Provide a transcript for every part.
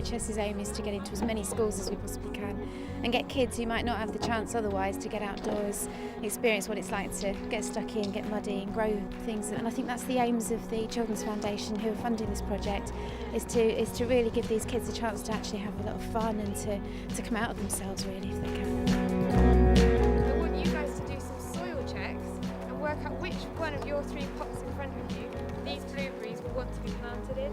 NHS's aim is to get into as many schools as we possibly can and get kids who might not have the chance otherwise to get outdoors, experience what it's like to get stuck in, get muddy and grow things. And I think that's the aims of the Children's Foundation who are funding this project, is to really give these kids a chance to actually have a lot of fun and to come out of themselves really if they can. I want you guys to do some soil checks and work out which one of your 3 pots in front of you these blueberries will want to be planted in.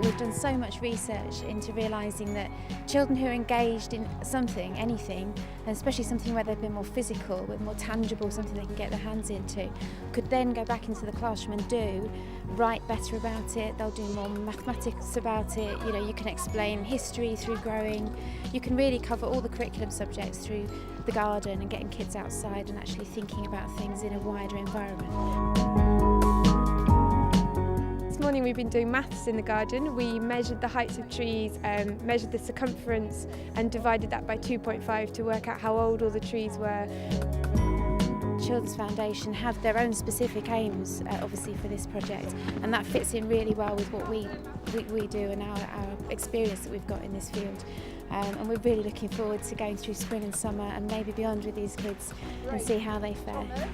We've done so much research into realising that children who are engaged in something, anything, and especially something where they've been more physical, with more tangible, something they can get their hands into, could then go back into the classroom and write better about it. They'll do more mathematics about it. You know, you can explain history through growing. You can really cover all the curriculum subjects through the garden and getting kids outside and actually thinking about things in a wider environment. This morning we've been doing maths in the garden. We measured the heights of trees, measured the circumference and divided that by 2.5 to work out how old all the trees were. Children's Foundation have their own specific aims obviously for this project, and that fits in really well with what we do and our experience that we've got in this field. And we're really looking forward to going through spring and summer and maybe beyond with these kids and see how they fare.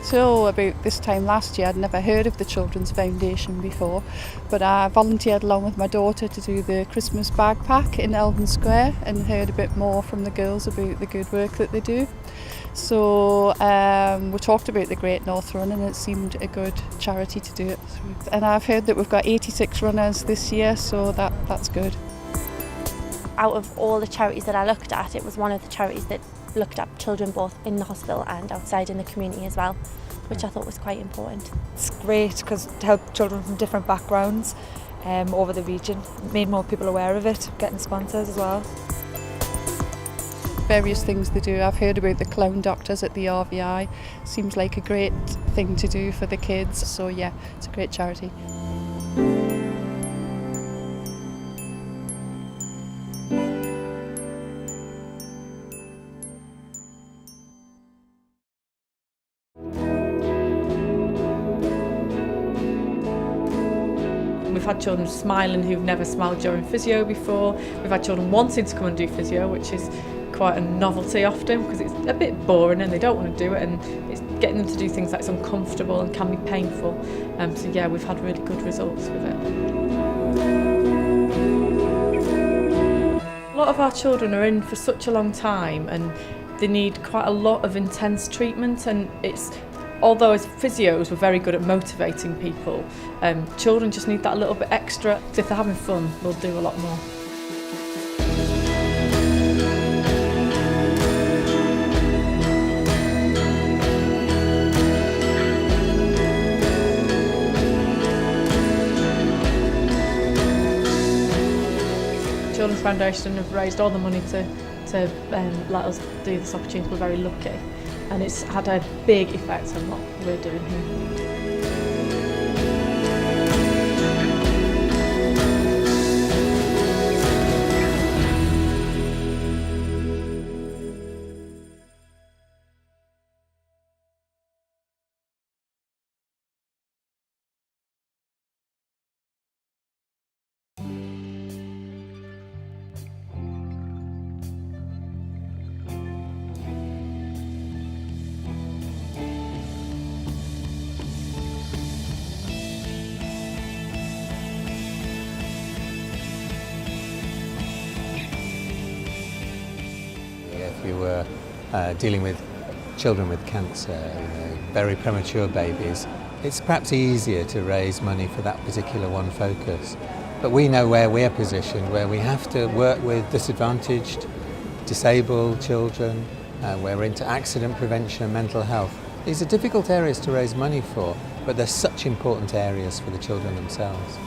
So about this time last year I'd never heard of the Children's Foundation before, but I volunteered along with my daughter to do the Christmas bag pack in Eldon Square and heard a bit more from the girls about the good work that they do. So we talked about the Great North Run and it seemed a good charity to do it. And I've heard that we've got 86 runners this year, so that's good. Out of all the charities that I looked at, it was one of the charities that looked at children both in the hospital and outside in the community as well, which I thought was quite important. It's great because it helped children from different backgrounds over the region, made more people aware of it, getting sponsors as well. Various things they do. I've heard about the clown doctors at the RVI. Seems like a great thing to do for the kids, so yeah, it's a great charity. We've had children smiling who've never smiled during physio before. We've had children wanting to come and do physio, which is quite a novelty often because it's a bit boring and they don't want to do it, and it's getting them to do things that's uncomfortable and can be painful. So yeah, we've had really good results with it. A lot of our children are in for such a long time and they need quite a lot of intense treatment, and although as physios we're very good at motivating people, children just need that little bit extra. So if they're having fun, they'll do a lot more. Children's Foundation have raised all the money to let us do this opportunity. We're very lucky, and it's had a big effect on what we're doing here. If you were dealing with children with cancer, very premature babies, it's perhaps easier to raise money for that particular one focus. But we know where we're positioned, where we have to work with disadvantaged, disabled children, where we're into accident prevention and mental health. These are difficult areas to raise money for, but they're such important areas for the children themselves.